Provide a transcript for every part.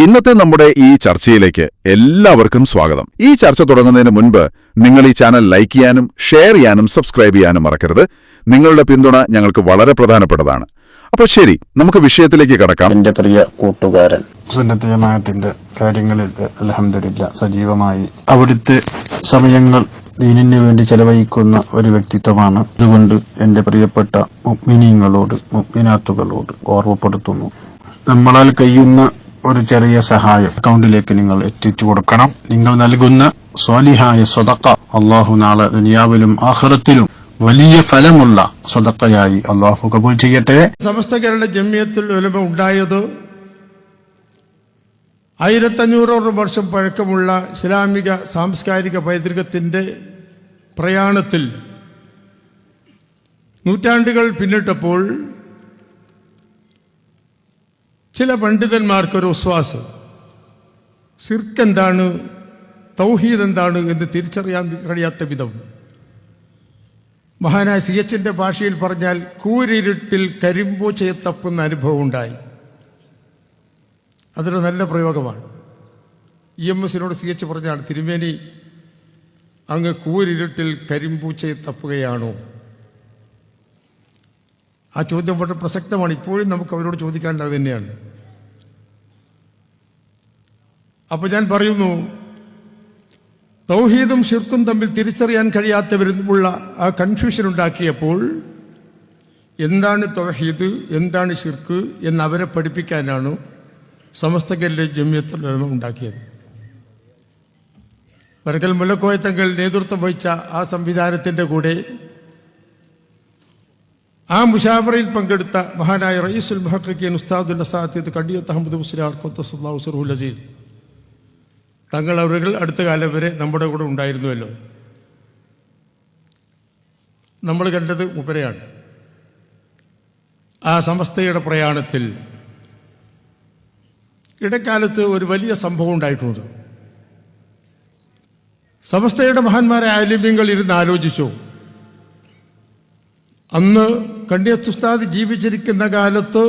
ഇന്നത്തെ നമ്മുടെ ഈ ചർച്ചയിലേക്ക് എല്ലാവർക്കും സ്വാഗതം. ഈ ചർച്ച തുടങ്ങുന്നതിന് മുൻപ് നിങ്ങൾ ഈ ചാനൽ ലൈക്ക് ചെയ്യാനും ഷെയർ ചെയ്യാനും സബ്സ്ക്രൈബ് ചെയ്യാനും മറക്കരുത്. നിങ്ങളുടെ പിന്തുണ ഞങ്ങൾക്ക് വളരെ പ്രധാനപ്പെട്ടതാണ്. അപ്പോൾ ശരി, നമുക്ക് വിഷയത്തിലേക്ക് കടക്കാം. എന്റെ പ്രിയ കൂട്ടുകാരൻ, സുന്നത്ത് ജമാഅത്തിന്റെ കാര്യങ്ങളിൽ അൽഹംദുലില്ലാഹ് സജീവമായി അവിടുത്തെ സമയങ്ങൾ ദീനിന് വേണ്ടി ചെലവഴിക്കുന്ന ഒരു വ്യക്തിത്വമാണ്. അതുകൊണ്ട് എന്റെ പ്രിയപ്പെട്ട മുഅ്മിനീങ്ങളോട് മുഅ്മിനാത്തുകളോട് ഓർമ്മപ്പെടുത്തുന്നു, നമ്മളാൽ കഴിയുന്ന ഒരു ചെറിയ സഹായം അക്കൗണ്ടിലേക്ക് നിങ്ങൾ എത്തിച്ചു കൊടുക്കണം. നിങ്ങൾ നൽകുന്ന സ്വാലിഹായ സ്വദഖ അല്ലാഹു നാളെ ദുനിയാവിലും ആഖിറത്തിലും വലിയ ഫലമുള്ള സ്വദഖയായി അല്ലാഹു കബൂൽ ചെയ്യട്ടെ. സമസ്ത കേരള ജമിയത്തുൽ ഉലമ ഉണ്ടായത് 1500 വർഷം പഴക്കമുള്ള ഇസ്ലാമിക സാംസ്കാരിക പൈതൃകത്തിന്റെ പ്രയാണത്തിൽ നൂറ്റാണ്ടുകൾ പിന്നിട്ടപ്പോൾ ചില പണ്ഡിതന്മാർക്കൊരു വിശ്വാസം, ശിർക്ക് എന്താണ്, തൗഹീദ് എന്താണ് എന്ന് തിരിച്ചറിയാൻ കഴിയാത്ത വിധം, മഹാനായ സിയച്ചിന്റെ ഭാഷയിൽ പറഞ്ഞാൽ കൂരിരുട്ടിൽ കരിമ്പൂച്ചയെ തപ്പുന്ന അനുഭവം ഉണ്ടായി. അതൊരു നല്ല പ്രയോഗമാണ്. EMSനോട് സിയച്ച് പറഞ്ഞാണ്, തിരുമേനി അങ്ങ് കൂരിരുട്ടിൽ കരിമ്പൂച്ചയെ തപ്പുകയാണോ? ആ ചോദ്യം വളരെ പ്രസക്തമാണ്. ഇപ്പോഴും നമുക്ക് അവരോട് ചോദിക്കാനുള്ളത് അത് തന്നെയാണ്. അപ്പോൾ ഞാൻ പറയുന്നു, തൗഹീദും ഷിർക്കും തമ്മിൽ തിരിച്ചറിയാൻ കഴിയാത്തവരുമുള്ള ആ കൺഫ്യൂഷൻ ഉണ്ടാക്കിയപ്പോൾ എന്താണ് തൗഹീദ്, എന്താണ് ഷിർക്ക് എന്ന് അവരെ പഠിപ്പിക്കാനാണ് സമസ്ത കേരള ജമിയത്തുൽ ഉലമ ഉണ്ടാക്കിയത്. വരക്കൽ മുല്ലക്കോയ തങ്ങൾ നേതൃത്വം വഹിച്ച ആ സംവിധാനത്തിൻ്റെ കൂടെ ആ മുശാവറയിൽ പങ്കെടുത്ത മഹാനായ റയീസുൽ മുഹഖഖീൻ ഉസ്താദുൽ അസാത്തിദ് കണ്ടിയത്ത് അഹമ്മദ് മുസ്ലിയാർ ഖദ്ദസല്ലാഹു സിർറുൽ അസീസ് തങ്ങൾ അവരുകൾ അടുത്ത കാലം വരെ നമ്മുടെ കൂടെ ഉണ്ടായിരുന്നുവല്ലോ. നമ്മൾ കണ്ടത് മൂപ്പരെയാണ്. ആ സമസ്തയുടെ പ്രയാണത്തിൽ ഇടക്കാലത്ത് ഒരു വലിയ സംഭവം ഉണ്ടായിട്ടുണ്ട്. സമസ്തയുടെ മഹാന്മാരായ ആലിമീങ്ങൾ ഇരുന്ന് ആലോചിച്ചു. അന്ന് കണ്ടിയത്ത് ഉസ്താദ് ജീവിച്ചിരിക്കുന്ന കാലത്ത്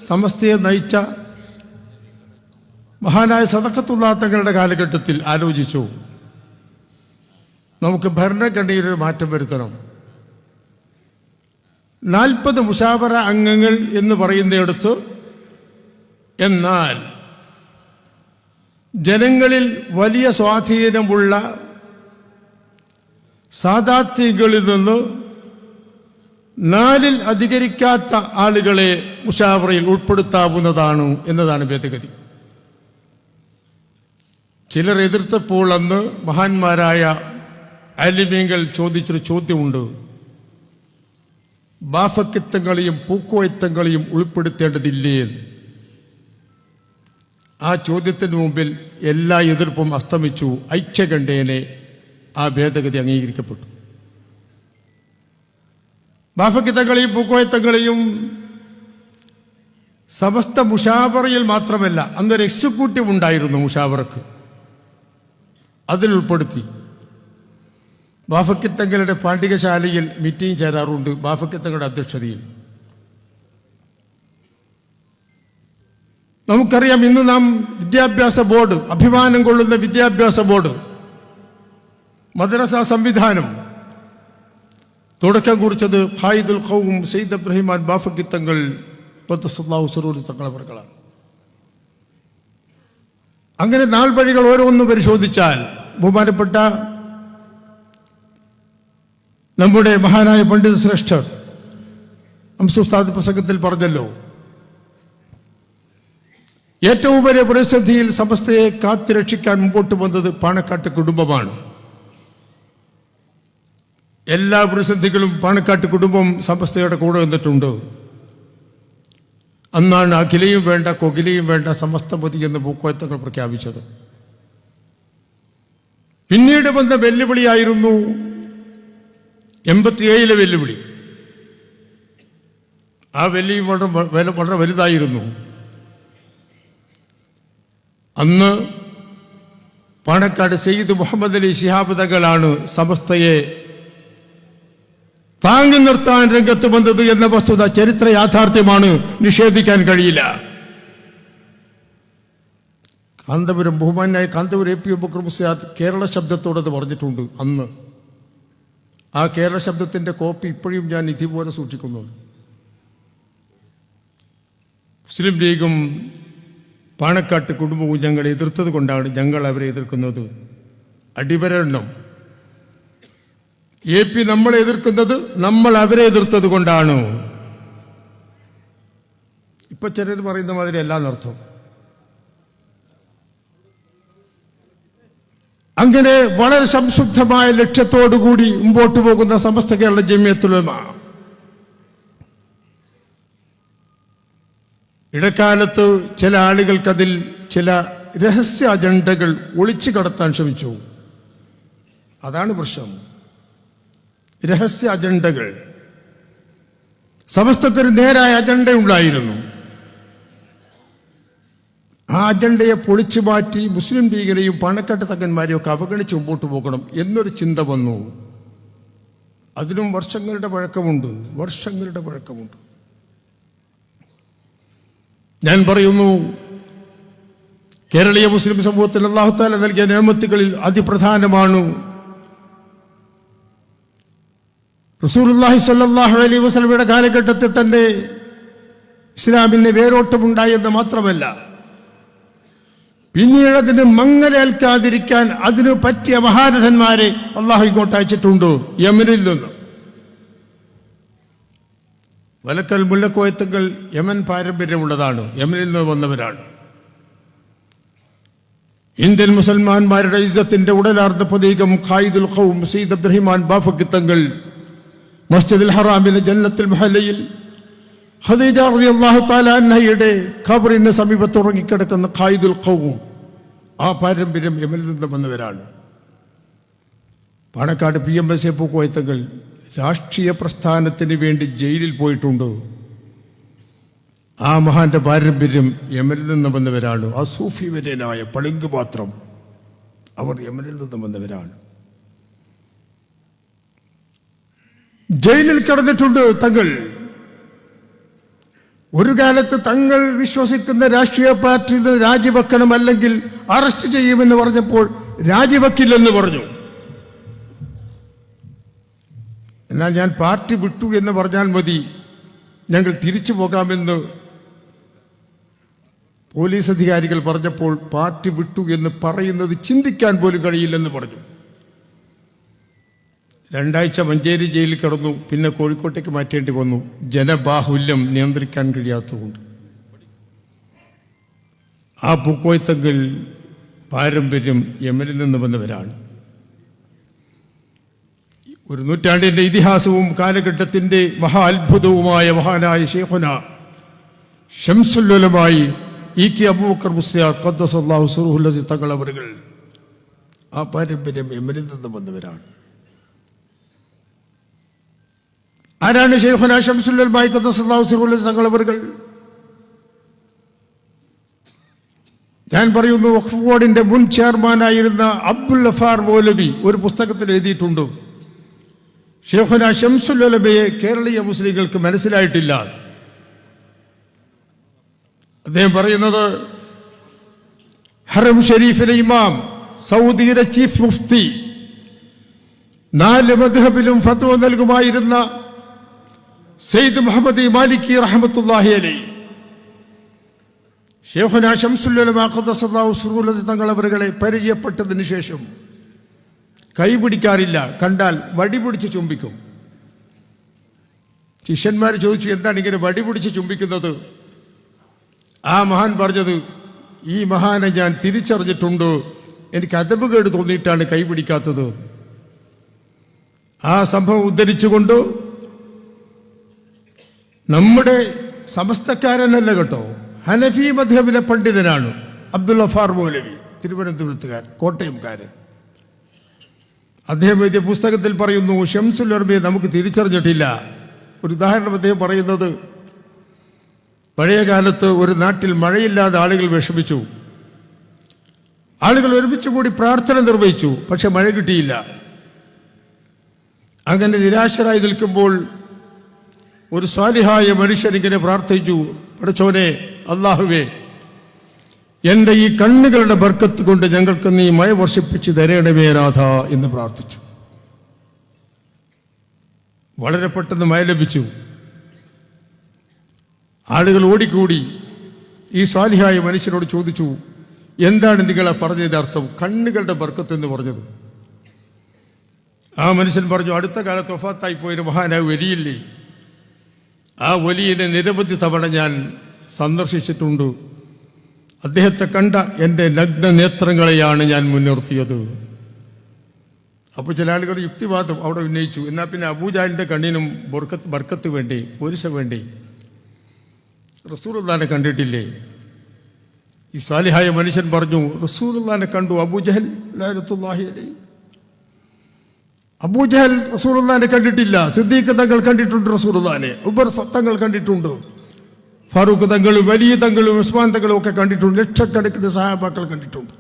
സമസ്തയെ നയിച്ച മഹാനായ സദഖത്തുല്ലാ തങ്ങളുടെ കാലഘട്ടത്തിൽ ആലോചിച്ചു, നമുക്ക് ഭരണഘടനയിൽ മാറ്റം വരുത്തണം. 40 മുശാവറ അംഗങ്ങൾ എന്ന് പറയുന്നിടത്ത് എന്നാൽ ജനങ്ങളിൽ വലിയ സ്വാധീനമുള്ള സാദാത്യങ്ങളിൽ നിന്ന് 4-ൽ അധികരിക്കാത്ത ആളുകളെ മുശാവറയിൽ ഉൾപ്പെടുത്താവുന്നതാണ് എന്നതാണ് ഭേദഗതി. ചിലർ എതിർത്തപ്പോൾ അന്ന് മഹാന്മാരായ ആലിമീങ്ങൾ ചോദിച്ചൊരു ചോദ്യമുണ്ട്, ബാഫക്കിത്തങ്ങളെയും പൂക്കോയത്തങ്ങളെയും ഉൾപ്പെടുത്തേണ്ടതില്ലേ? ആ ചോദ്യത്തിന് മുമ്പിൽ എല്ലാ എതിർപ്പും അസ്തമിച്ചു. ഐക്യകണ്ഠേനെ ആ ഭേദഗതി അംഗീകരിക്കപ്പെട്ടു. ബാഫക്കിത്തങ്ങളെയും പൂക്കോയത്തങ്ങളെയും സമസ്ത മുശാവറയിൽ മാത്രമല്ല, അന്നൊരു എക്സിക്യൂട്ടീവ് ഉണ്ടായിരുന്നു മുശാവറക്ക്, അതിൽ ഉൾപ്പെടുത്തി. ബാഫക്കിത്തങ്ങളുടെ പാണ്ഡികശാലയിൽ മീറ്റിംഗ് ചേരാറുണ്ട് ബാഫക്കിത്തങ്ങളുടെ അധ്യക്ഷതയിൽ. നമുക്കറിയാം, ഇന്ന് നാം വിദ്യാഭ്യാസ ബോർഡ്, അഭിമാനം കൊള്ളുന്ന വിദ്യാഭ്യാസ ബോർഡ്, മദ്രസ സംവിധാനം തുടക്കം കുറിച്ചത് ഖായിദുൽ ഖൗം സയ്യിദ് അബ്ദുറഹ്മാൻ ബാഫക്കിത്തങ്ങൾ ഖദ്ദസല്ലാഹു സിർറുൽ തങ്ങളവർകളാണ്. അങ്ങനെ നാൾ വഴികൾ ഓരോന്ന് പരിശോധിച്ചാൽ ബഹുമാനപ്പെട്ട നമ്മുടെ മഹാനായ പണ്ഡിത ശ്രേഷ്ഠർ ഉസ്താദ് പ്രസംഗത്തിൽ പറഞ്ഞല്ലോ, ഏറ്റവും വലിയ പ്രതിസന്ധിയിൽ സമസ്തയെ കാത്തുരക്ഷിക്കാൻ മുമ്പോട്ട് വന്നത് പാണക്കാട്ട് കുടുംബമാണ്. എല്ലാ പ്രതിസന്ധികളും പാണക്കാട്ട് കുടുംബം സമസ്തയുടെ കൂടെ നിന്നിട്ടുണ്ട്. അന്നാണ് അഖിലയും വേണ്ട കൊകിലയും വേണ്ട സമസ്ത മതി എന്ന് പൂക്കോയത്തങ്ങൾ പ്രഖ്യാപിച്ചത്. പിന്നീട് വന്ന വെല്ലുവിളിയായിരുന്നു 87-ലെ വെല്ലുവിളി. ആ വെല്ലുവിളി വളരെ വലുതായിരുന്നു. അന്ന് പാണക്കാട് സയ്യിദ് മുഹമ്മദ് അലി ശിഹാബ് തങ്ങളാണ് സമസ്തയെ താങ്ങി നിർത്താൻ രംഗത്ത് വന്നത് എന്ന വസ്തുത ചരിത്ര യാഥാർത്ഥ്യമാണ്, നിഷേധിക്കാൻ കഴിയില്ല. കാന്തപുരം ബഹുമാനായ കാന്തപുരം എ പി അബൂബക്കർ മുസ്ലിയാർ കേരള ശബ്ദത്തോടത് പറഞ്ഞിട്ടുണ്ട് അന്ന്. ആ കേരള ശബ്ദത്തിൻ്റെ കോപ്പി ഇപ്പോഴും ഞാൻ ഇതുപോലെ സൂക്ഷിക്കുന്നുണ്ട്. മുസ്ലിം ലീഗും പാണക്കാട്ട് കുടുംബവും ഞങ്ങളെ എതിർത്തത് കൊണ്ടാണ് ഞങ്ങൾ അവരെ എതിർക്കുന്നത്. അടിവരണം. എ പി നമ്മളെ എതിർക്കുന്നത് നമ്മൾ അവരെ എതിർത്തത് കൊണ്ടാണ്. ഇപ്പൊ ചിലർ പറയുന്ന മാതിരി അല്ല എന്നർത്ഥം. അങ്ങനെ വളരെ സംശുദ്ധമായ ലക്ഷ്യത്തോടുകൂടി മുമ്പോട്ട് പോകുന്ന സമസ്ത കേരള ജമിയത്തുൽ ഉലമ ഇടക്കാലത്ത് ചില ആളുകൾക്കതിൽ ചില രഹസ്യ അജണ്ടകൾ ഒളിച്ചു കടത്താൻ ശ്രമിച്ചു. അതാണ് പ്രശ്നം. രഹസ്യ അജണ്ടകൾ. സമസ്തക്കൊരു നേരായ അജണ്ട ഉണ്ടായിരുന്നു. ആ അജണ്ടയെ പൊളിച്ചു മാറ്റി മുസ്ലിം ലീഗിനെയും പാണക്കാട്ട് തങ്ങന്മാരെയും ഒക്കെ അവഗണിച്ച് മുമ്പോട്ട് പോകണം എന്നൊരു ചിന്ത വന്നു. അതിനും വർഷങ്ങളുടെ പഴക്കമുണ്ട്. ഞാൻ പറയുന്നു, കേരളീയ മുസ്ലിം സമൂഹത്തിൽ അല്ലാഹു തആല നൽകിയ നിഅമത്തുകളിൽ അതിപ്രധാനമാണ് റസൂലുള്ളാഹി സ്വല്ലല്ലാഹു അലൈഹി വസല്ലമയുടെ കാലഘട്ടത്തിൽ തന്നെ ഇസ്ലാമിന് വേരോട്ടമുണ്ടായെന്ന് മാത്രമല്ല, പിന്നീട് അതിന് മങ്ങലേൽക്കാതിരിക്കാൻ അതിനു പറ്റിയ മഹാരഥന്മാരെ അള്ളാഹു ഇങ്ങോട്ട് അയച്ചിട്ടുണ്ട് യമനിൽ നിന്ന്. വലക്കൽ മുല്ലക്കോയത്തുകൾ യമൻ പാരമ്പര്യമുള്ളതാണ്, യമനിൽ നിന്ന് വന്നവരാണ്. ഇന്ത്യൻ മുസൽമാന്മാരുടെ ഇസ്സത്തിന്റെ ഉടലാർന്ന പ്രതീകം ഖായിദുൽ ഖൗം സയ്യിദ് അബ്ദുറഹിമാൻ ബാഫഖി തങ്ങൾ മസ്ജിദുൽ ഹറാമിലെ ജന്നത്തുൽ മുഹല്ലയിൽ ഖദീജ റളിയല്ലാഹു തആല അൻഹയുടെ ഖബറിന് സമീപത്ത് ഉറങ്ങിക്കിടക്കുന്ന ഖായിദുൽ ഖൗം, ആ പാരമ്പര്യം യമനിൽ നിന്ന് വന്നവരാണ്. പാണക്കാട് PMS പൂക്കോയത്തങ്ങൾ രാഷ്ട്രീയ പ്രസ്ഥാനത്തിന് വേണ്ടി ജയിലിൽ പോയിട്ടുണ്ട്. ആ മഹാന്റെ പാരമ്പര്യം യമനിൽ നിന്ന് വന്നവരാണ്. ആ സൂഫി വര്യനായ പളിങ്ക് പാത്രം, അവർ യമനിൽ നിന്ന് വന്നവരാണ്. ജയിലിൽ കിടന്നിട്ടുണ്ട് തങ്ങൾ. ഒരു കാലത്ത് തങ്ങൾ വിശ്വസിക്കുന്ന രാഷ്ട്രീയ പാർട്ടിയിൽ നിന്ന് രാജിവെക്കണം, അല്ലെങ്കിൽ അറസ്റ്റ് ചെയ്യുമെന്ന് പറഞ്ഞപ്പോൾ രാജിവെക്കില്ലെന്ന് പറഞ്ഞു. എന്നാൽ ഞാൻ പാർട്ടി വിട്ടു എന്ന് പറഞ്ഞാൽ മതി, ഞങ്ങൾ തിരിച്ചു പോകാമെന്ന് പോലീസ് അധികാരികൾ പറഞ്ഞപ്പോൾ പാർട്ടി വിട്ടു എന്ന് പറയുന്നത് ചിന്തിക്കാൻ പോലും കഴിയില്ലെന്ന് പറഞ്ഞു. 2 ആഴ്ച മഞ്ചേരി ജയിലിൽ കിടന്നു. പിന്നെ കോഴിക്കോട്ടേക്ക് മാറ്റേണ്ടി വന്നു, ജനബാഹുല്യം നിയന്ത്രിക്കാൻ കഴിയാത്തതുകൊണ്ട്. ആ പൂക്കോയത്തങ്ങൾ പാരമ്പര്യം യമനിൽ നിന്ന് വന്നവരാണ്. ഒരു നൂറ്റാണ്ടിന്റെ ഇതിഹാസവും കാലഘട്ടത്തിന്റെ മഹാ അത്ഭുതവുമായ മഹാനായ ശൈഖുന ശംസുൽ ഉലമായി E.K. അബൂബക്കർ മുസ്ലിയാർ ഖദ്ദസല്ലാഹു സിറഹുൽ അസീസ് തങ്ങൾ അവരുകൾ ആ പാരമ്പര്യം യമനിൽ നിന്ന് വന്നവരാണ്. ആരാണ് ശൈഖുന ശംസുൽ ഉലമായി ഖദ്ദസല്ലാഹു സിറഹുൽ അസീസ് തങ്ങൾ അവരുകൾ? ഞാൻ പറയുന്നു, വഖഫ് ബോർഡിന്റെ മുൻ ചെയർമാനായിരുന്ന അബ്ദുൽ ഗഫാർ മൗലവി ഒരു പുസ്തകത്തിൽ എഴുതിയിട്ടുണ്ട്, ശൈഖുന ശംസുൽ ഉലമയെ കേരളീയ മുസ്ലിങ്ങൾക്ക് മനസ്സിലായിട്ടില്ല. അദ്ദേഹം പറയുന്നത്, ഹറം ഷരീഫിലെ ഇമാം, സൗദിയിലെ ചീഫ് മുഫ്തി, 4 മദ്ഹബിലും ഫത്വ നൽകുമായിരുന്ന സയ്യിദ് മുഹമ്മദ് മാലിക്കി റഹ്മത്തുള്ളാഹി അലൈഹി, ശൈഖുന ശംസുൽ ഉലമ ഖദ്ദസല്ലാഹു സിറഹുൽ അസീസ് തങ്ങൾ അവരുകളെ പരിചയപ്പെട്ടതിന് ശേഷം കൈപിടിക്കാറില്ല, കണ്ടാൽ വടി പിടിച്ച് ചുംബിക്കും. ശിഷ്യന്മാർ ചോദിച്ചു, എന്താണ് ഇങ്ങനെ വടി പിടിച്ച് ചുംബിക്കുന്നത്? ആ മഹാൻ പറഞ്ഞത്, ഈ മഹാനെ ഞാൻ തിരിച്ചറിഞ്ഞിട്ടുണ്ട്, എനിക്ക് അദബുകേട് തോന്നിയിട്ടാണ് കൈപിടിക്കാത്തത്. ആ സംഭവം ഉദ്ധരിച്ചുകൊണ്ട്, നമ്മുടെ സമസ്തക്കാരനല്ല കേട്ടോ, ഹനഫി മദ്ഹബിലെ പണ്ഡിതനാണ് അബ്ദുൽ ഗഫാർ മൗലവി, തിരുവനന്തപുരത്തുകാരൻ, കോട്ടയംകാരൻ. അദ്ദേഹം എഴുതിയ പുസ്തകത്തിൽ പറയുന്നു, ശംസുൽ ഉലമയെ നമുക്ക് തിരിച്ചറിഞ്ഞിട്ടില്ല. ഒരു ഉദാഹരണം അദ്ദേഹം പറയുന്നത്, പഴയ കാലത്ത് ഒരു നാട്ടിൽ മഴയില്ലാതെ ആളുകൾ വിഷമിച്ചു. ആളുകൾ ഒരുമിച്ച് കൂടി പ്രാർത്ഥന നിർവഹിച്ചു, പക്ഷെ മഴ കിട്ടിയില്ല. അങ്ങനെ നിരാശരായി നിൽക്കുമ്പോൾ ഒരു സ്വാലിഹായ മനുഷ്യൻ ഇങ്ങനെ പ്രാർത്ഥിച്ചു, പടച്ചോനെ, അല്ലാഹുവേ, എൻ്റെ ഈ കണ്ണുകളുടെ ബർക്കത്ത് കൊണ്ട് ഞങ്ങൾക്ക് നീ മഴ വർഷിപ്പിച്ച് തരണമേ നാഥ എന്ന് പ്രാർത്ഥിച്ചു. വളരെ പെട്ടെന്ന് മഴ ലഭിച്ചു. ആളുകൾ ഓടിക്കൂടി ഈ സ്വാലിഹായ മനുഷ്യനോട് ചോദിച്ചു, എന്താണ് നിങ്ങളെ പറഞ്ഞതിൻ്റെ അർത്ഥം, കണ്ണുകളുടെ ബർക്കത്ത് എന്ന് പറഞ്ഞത്? ആ മനുഷ്യൻ പറഞ്ഞു, അടുത്ത കാലത്ത് വഫാത്തായി പോയൊരു മഹാനായ വലിയില്ലേ, ആ വലിയനെ നിരവധി തവണ ഞാൻ സന്ദർശിച്ചിട്ടുണ്ട്. അദ്ദേഹത്തെ കണ്ട എൻ്റെ നഗ്ന നേത്രങ്ങളെയാണ് ഞാൻ മുൻനിർത്തിയത്. അപ്പോൾ ചില ആളുകൾ യുക്തിവാദം അവിടെ ഉന്നയിച്ചു, എന്നാൽ പിന്നെ അബൂജാലിൻ്റെ കണ്ണിനും ബർക്കത്ത് വേണ്ടി, പോരിശ വേണ്ടി റസൂലുള്ളാഹിനെ കണ്ടിട്ടില്ലേ? ഈ സാലിഹായ മനുഷ്യൻ പറഞ്ഞു, റസൂലുള്ളാഹിനെ കണ്ടു. അബൂജഹൽ ലഅനത്തുല്ലാഹി അലൈഹി, അബൂജഹൽ റസൂലുള്ളാഹിനെ കണ്ടിട്ടില്ല. സിദ്ദീഖ് തങ്ങൾ കണ്ടിട്ടുണ്ട് റസൂലുള്ളാഹിനെ, ഉമർ തങ്ങൾ കണ്ടിട്ടുണ്ട്, ഫാറൂഖ് തങ്ങളും വലിയ തങ്ങളും ഉസ്മാൻ തങ്ങളും ഒക്കെ കണ്ടിട്ടുണ്ട്, ലക്ഷക്കണക്കിന് സഹാബാക്കൾ കണ്ടിട്ടുണ്ട്.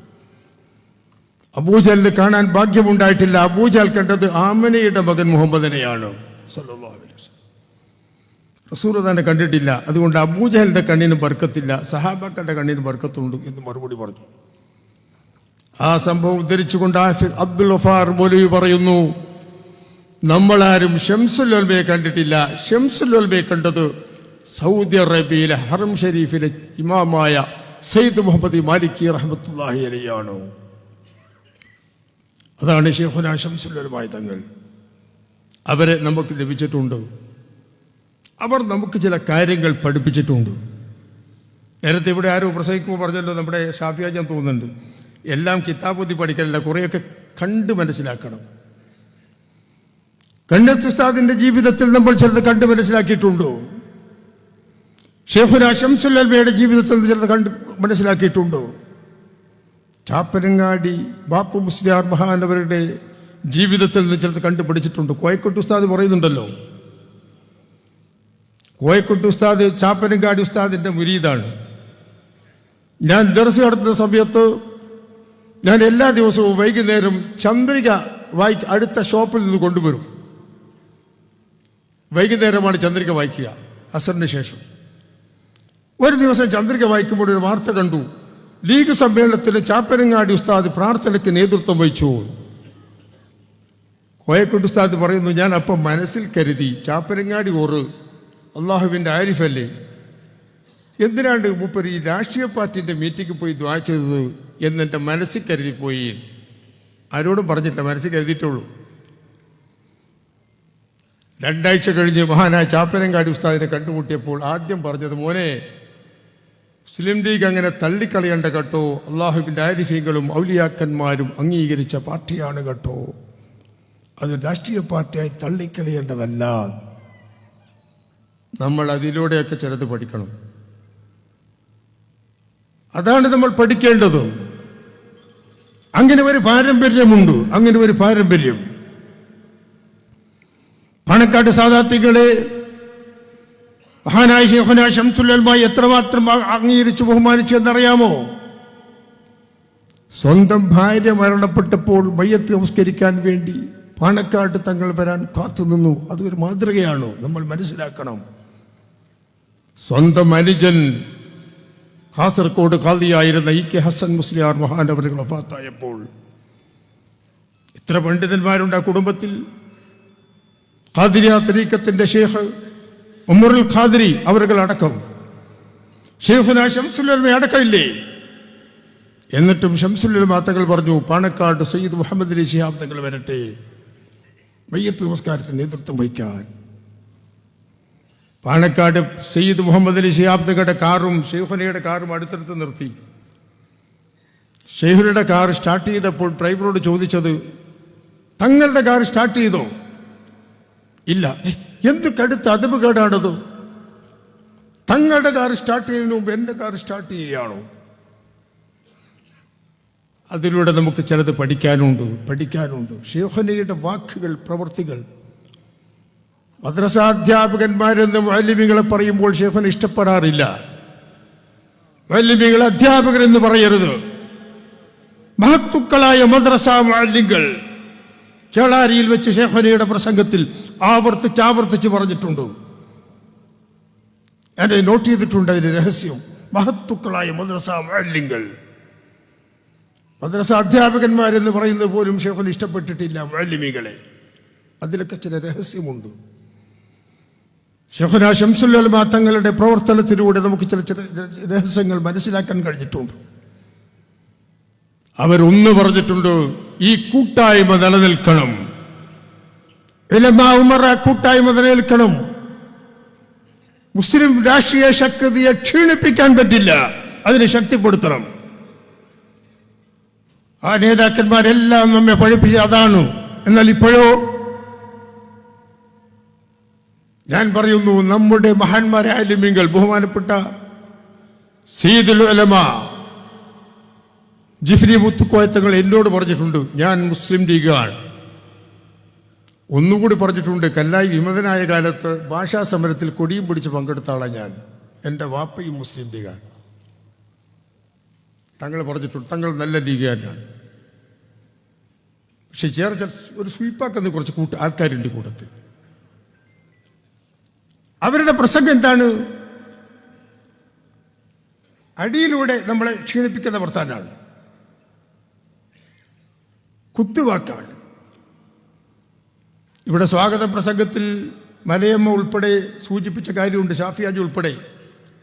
അബൂജഹലിന് കാണാൻ ഭാഗ്യമുണ്ടായിട്ടില്ല. അബൂജഹൽ കണ്ടത് ആമനയുടെ മകൻ മുഹമ്മദിനെയാണ് സല്ലല്ലാഹു അലൈഹി വസല്ലം. റസൂലുള്ളാഹിനെ കണ്ടിട്ടില്ല. അതുകൊണ്ട് അബൂജഹലിന്റെ കണ്ണിന് ബർക്കത്തില്ല, സഹാബാക്കളുടെ കണ്ണിന് ബർക്കത്തുണ്ട് എന്ന് മറുപടി പറഞ്ഞു. ആ സംഭവം ഉദ്ധരിച്ചുകൊണ്ട് അബ്ദുൽ ഗഫാർ മൗലവി പറയുന്നു, നമ്മളാരും ഷംസുൽ ഉലമയെ കണ്ടിട്ടില്ല. ഷംസുൽ ഉലമയെ കണ്ടത് സൗദി അറേബ്യയിലെ ഹറം ഷരീഫിലെ ഇമാമായ സയ്യിദ് മുഹമ്മദ് മാലിക്കി റഹ്മത്തുള്ളാഹി അലൈഹിയാണ്. അതാണ് ശൈഖുനാ ശംസുൽ ഉലമ തങ്ങൾ. അവരെ നമുക്ക് ലഭിച്ചിട്ടുണ്ട്. അവർ നമുക്ക് ചില കാര്യങ്ങൾ പഠിപ്പിച്ചിട്ടുണ്ട്. നേരത്തെ ഇവിടെ ആരോ പ്രസംഗിക്കുമ്പോൾ പറഞ്ഞല്ലോ, നമ്മുടെ ഷാഫിയാജാൻ തോന്നുന്നുണ്ട്, എല്ലാം കിതാബുദ്ധി പഠിക്കലല്ല, കുറേയൊക്കെ കണ്ട് മനസ്സിലാക്കണം. കണ്ണസ് ഉസ്താദിന്റെ ജീവിതത്തിൽ നമ്മൾ ചിലത് കണ്ട് മനസ്സിലാക്കിയിട്ടുണ്ടോ? ശൈഖുനാ ശംസുൽ ഉലമയുടെ ജീവിതത്തിൽ ചിലത് കണ്ട് മനസ്സിലാക്കിയിട്ടുണ്ടോ? ചാപ്പനങ്ങാടി ബാപ്പു മുസ്ലിയാർ മഹാനവരുടെ ജീവിതത്തിൽ നിന്ന് ചിലത് കണ്ടുപിടിച്ചിട്ടുണ്ട്. കോയക്കോട്ട് ഉസ്താദ് പറയുന്നുണ്ടല്ലോ, കോയക്കോട്ട് ഉസ്താദ് ചാപ്പനങ്ങാടി ഉസ്താദിന്റെ മുരീദാണ്. ഞാൻ ദർസ് നടത്തുന്ന സമയത്ത് ഞാൻ എല്ലാ ദിവസവും വൈകുന്നേരം ചന്ദ്രിക അടുത്ത ഷോപ്പിൽ നിന്ന് കൊണ്ടുവരും. വൈകുന്നേരമാണ് ചന്ദ്രിക വായിക്കുക, അസറിന് ശേഷം. ഒരു ദിവസം ചന്ദ്രിക വായിക്കുമ്പോൾ ഒരു വാർത്ത കണ്ടു, ലീഗ് സമ്മേളനത്തിൽ ചാപ്പനങ്ങാടി ഉസ്താദ് പ്രാർത്ഥനയ്ക്ക് നേതൃത്വം വഹിച്ചു. കോയക്കോട്ട് ഉസ്താദ് പറയുന്നു, ഞാൻ അപ്പം മനസ്സിൽ കരുതി, ചാപ്പനങ്ങാടി ഓറ് അള്ളാഹുവിൻ്റെ ആരിഫല്ലേ, എന്തിനാണ്ട് മൂപ്പര് ഈ രാഷ്ട്രീയ പാർട്ടിൻ്റെ മീറ്റിംഗ് പോയി ദ്വാ ചെയ്തത് എന്നെൻ്റെ മനസ്സിൽ കരുതിപ്പോയി. ആരോടും പറഞ്ഞിട്ടില്ല, മനസ്സിൽ കരുതിയിട്ടുള്ളൂ. 2 ആഴ്ച കഴിഞ്ഞ് മഹാനായ ചാപ്പനങ്ങാടി ഉസ്താദിനെ കണ്ടുമുട്ടിയപ്പോൾ ആദ്യം പറഞ്ഞത്, മോനെ, മുസ്ലിം ലീഗ് അങ്ങനെ തള്ളിക്കളയേണ്ട കേട്ടോ, അള്ളാഹുവിൻ്റെ ആരിഫീങ്ങളും ഔലിയാക്കന്മാരും അംഗീകരിച്ച പാർട്ടിയാണ് കേട്ടോ, അത് രാഷ്ട്രീയ പാർട്ടിയായി തള്ളിക്കളയേണ്ടതല്ല. നമ്മൾ അതിലൂടെയൊക്കെ ചിലത് പഠിക്കണം. അതാണ് നമ്മൾ പഠിക്കേണ്ടത്. അങ്ങനെ ഒരു പാരമ്പര്യമുണ്ട്, അങ്ങനെ ഒരു പാരമ്പര്യം. പാണക്കാട് സാദാത്തികളെ മഹാനായ ശൈഖുനാ ശംസുൽ ഉലമ എത്രമാത്രം അംഗീകരിച്ചു ബഹുമാനിച്ചു എന്നറിയാമോ? സ്വന്തം ഭാര്യ മരണപ്പെട്ടപ്പോൾ മയ്യത്ത് നമസ്കരിക്കാൻ വേണ്ടി പാണക്കാട് തങ്ങൾ വരാൻ കാത്തുനിന്നു. അതൊരു മാതൃകയാണ്, നമ്മൾ മനസ്സിലാക്കണം. സ്വന്തം അനുജൻ കാസർഗോഡ് ഖാദിയായിരുന്ന ഇ കെ ഹസൻ മുസ്ലിയാർ മഹാനവറുകൾ വഫാത്തായപ്പോൾ ഇത്ര പണ്ഡിതന്മാരുണ്ട് ആ കുടുംബത്തിൽ. ഖാദിരിയ തരീഖത്തിന്റെ ഷേഖ് ഉമറുൽ ഖാദിരി അവர்கள் അടക്കം, ശൈഖുനാ ശംസുൽ ഉലമ അടക്കമില്ലേ? എന്നിട്ടും ശംസുൽ ഉലമ തങ്ങൾ പറഞ്ഞു, പാണക്കാട് സയ്യിദ് മുഹമ്മദ് അലി ശിഹാബ് തങ്ങൾ വരട്ടെ മയ്യത്ത് നമസ്കാരത്തിന് നേതൃത്വം വഹിക്കാൻ. പാണക്കാട് സയ്യിദ് മുഹമ്മദ് അലി ശിഹാബ് തങ്ങളുടെ കാറും ശൈഖുനയുടെ കാറും അടുത്തടുത്ത് നിർത്തി. ശൈഖുനയുടെ കാർ സ്റ്റാർട്ട് ചെയ്തപ്പോൾ ഡ്രൈവറോട് ചോദിച്ചത്, തങ്ങളുടെ കാർ സ്റ്റാർട്ട് ചെയ്തോ? ഇല്ല. എന്ത് കടുത്ത അതബ് കേടാണത്, തങ്ങളുടെ കാർ സ്റ്റാർട്ട് ചെയ്യുന്നതിന് മുമ്പ് എൻ്റെ കാർ സ്റ്റാർട്ട് ചെയ്യുകയാണോ? അതിലൂടെ നമുക്ക് ചിലത് പഠിക്കാനുണ്ട്. ശൈഖുനയുടെ വാക്കുകൾ, പ്രവൃത്തികൾ. മദ്രസാധ്യാപകന്മാരെന്ന് മുഅല്ലിമീങ്ങളെ പറയുമ്പോൾ ശൈഖുന ഇഷ്ടപ്പെടാറില്ല. മുഅല്ലിമീങ്ങൾ അധ്യാപകരെന്ന് പറയരുത്. മഹത്തുക്കളായ മദ്രസ മുഅല്ലിങ്ങൾ ചേളാരിയിൽ വെച്ച് ശൈഖുനയുടെ പ്രസംഗത്തിൽ ആവർത്തിച്ച് പറഞ്ഞിട്ടുണ്ട്. ഞാൻ നോട്ട് ചെയ്തിട്ടുണ്ട് അതിന്റെ രഹസ്യം. മഹത്തുക്കളായ മദ്രസ മുഅല്ലിങ്ങൾ, മദ്രസ അധ്യാപകന്മാരെന്ന് പറയുന്നത് പോലും ഷെയ്ഖുന് ഇഷ്ടപ്പെട്ടിട്ടില്ല മുഅല്ലിമീങ്ങളെ. അതിലൊക്കെ ചില രഹസ്യമുണ്ട്. ഷെയ്ഖുനാ ശംസുൽ ഉലമ തങ്ങളുടെ പ്രവർത്തനത്തിലൂടെ നമുക്ക് ചില ചില രഹസ്യങ്ങൾ മനസ്സിലാക്കാൻ കഴിഞ്ഞിട്ടുണ്ട്. അവരൊന്ന് പറഞ്ഞിട്ടുണ്ട്, ഈ കൂട്ടായ്മ നിലനിൽക്കണം, ഉലമാ ഉമറ കൂട്ടായ്മ നിലനിൽക്കണം. മുസ്ലിം രാഷ്ട്രീയ ശക്തിയെ ക്ഷീണിപ്പിക്കാൻ പറ്റില്ല, അതിനെ ശക്തിപ്പെടുത്തണം. ആ നേതാക്കന്മാരെല്ലാം നമ്മെ പഠിപ്പിച്ച അതാണ്. എന്നാൽ ഇപ്പോഴോ ഞാൻ പറയുന്നു, നമ്മുടെ മഹാന്മാരായ ആലിമീങ്ങൾ, ബഹുമാനപ്പെട്ട സയ്യിദുൽ ഉലമ ജിഫ്രി മുത്തുക്കോയത്തങ്ങൾ എന്നോട് പറഞ്ഞിട്ടുണ്ട്, ഞാൻ മുസ്ലിം ലീഗാണ്. ഒന്നുകൂടി പറഞ്ഞിട്ടുണ്ട്, കല്ലായി വിമതനായ കാലത്ത് ഭാഷാ സമരത്തിൽ കൊടിയും പിടിച്ച് പങ്കെടുത്ത ആളാണ് ഞാൻ. എൻ്റെ വാപ്പയും മുസ്ലിം ലീഗാണ്. തങ്ങൾ പറഞ്ഞിട്ടുണ്ട്, തങ്ങൾ നല്ല ലീഗുകാരനാണ്. പക്ഷെ ഒരു സ്വീപ്പാക്കുന്ന കുറച്ച് ആൾക്കാരുണ്ട് കൂട്ടത്തിൽ. അവരുടെ പ്രസംഗം എന്താണ്? അടിയിലൂടെ നമ്മളെ ക്ഷീണിപ്പിക്കുന്ന വർത്താനാണ്, കുത്തുവാക്കാണ്. ഇവിടെ സ്വാഗത പ്രസംഗത്തിൽ മലയമ്മ ഉൾപ്പെടെ സൂചിപ്പിച്ച കാര്യമുണ്ട്, ഷാഫിയാജി ഉൾപ്പെടെ.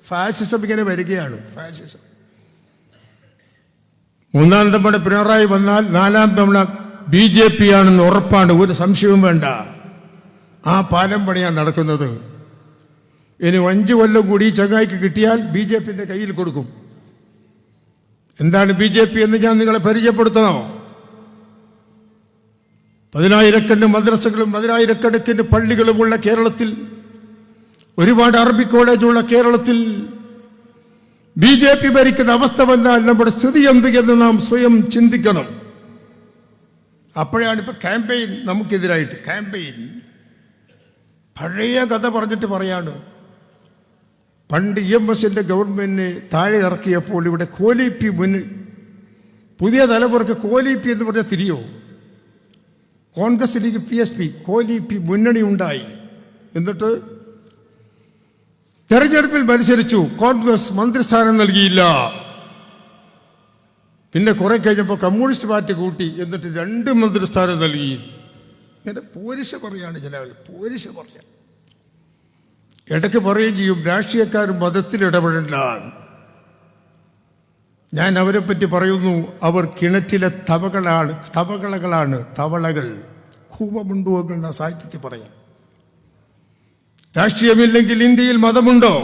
ഫാസിസം ഇങ്ങനെ വരികയാണ്. ഫാസിസം മൂന്നാം തവണ പിണറായി വന്നാൽ നാലാം തവണ BJP ആണെന്ന് ഉറപ്പാണ്, ഒരു സംശയവും വേണ്ട. ആ പാലം പണിയാണ് നടക്കുന്നത്. ഇനി 5 കൊല്ലം കൂടി ചങ്ങായിക്ക് കിട്ടിയാൽ BJPന്റെ കയ്യിൽ കൊടുക്കും. എന്താണ് BJP എന്ന് ഞാൻ നിങ്ങളെ പരിചയപ്പെടുത്തണോ? 10,000 മദ്രസകളും 10,000 പള്ളികളുമുള്ള കേരളത്തിൽ, ഒരുപാട് അറബി കോളേജുള്ള കേരളത്തിൽ BJP ഭരിക്കുന്ന അവസ്ഥ വന്നാൽ നമ്മുടെ സ്ഥിതി എന്ത് എന്ന് നാം സ്വയം ചിന്തിക്കണം. അപ്പോഴാണ് ഇപ്പൊ ക്യാമ്പയിൻ നമുക്കെതിരായിട്ട് ക്യാമ്പയിൻ. പഴയ കഥ പറഞ്ഞിട്ട് പറയാണ്, പണ്ട് EMSന്റെ ഗവൺമെന്റിനെ താഴെ ഇറക്കിയപ്പോൾ ഇവിടെ കോലിപ്പി പുതിയ തലമുറക്ക് കോലിപ്പി എന്ന് പറഞ്ഞാൽ തിരിയോ? കോൺഗ്രസ് ലീഗ് PSP കോലിപ്പി മുന്നണി ഉണ്ടായി. എന്നിട്ട് തെരഞ്ഞെടുപ്പിൽ മത്സരിച്ചു, കോൺഗ്രസ് മന്ത്രിസ്ഥാനം നൽകിയില്ല. പിന്നെ കുറെ കഴിഞ്ഞപ്പോൾ കമ്മ്യൂണിസ്റ്റ് പാർട്ടി കൂട്ടി, എന്നിട്ട് 2 മന്ത്രിസ്ഥാനം നൽകി. ഇങ്ങനെ പോലീശ പറയാണ് ചില ആൾ, പോലീശ പറയാം. ഇടയ്ക്ക് പറയുകയും ചെയ്യും, രാഷ്ട്രീയക്കാർ മതത്തിൽ ഇടപെടേണ്ട. ഞാൻ അവരെ പറ്റി പറയുന്നു, അവർ കിണറ്റിലെ തവളകളാണ്. തവളകൾ, കൂവമുണ്ടുവകൾ എന്ന സാഹിത്യത്തിൽ പറയാം. രാഷ്ട്രീയമില്ലെങ്കിൽ ഇന്ത്യയിൽ മതമുണ്ടോ?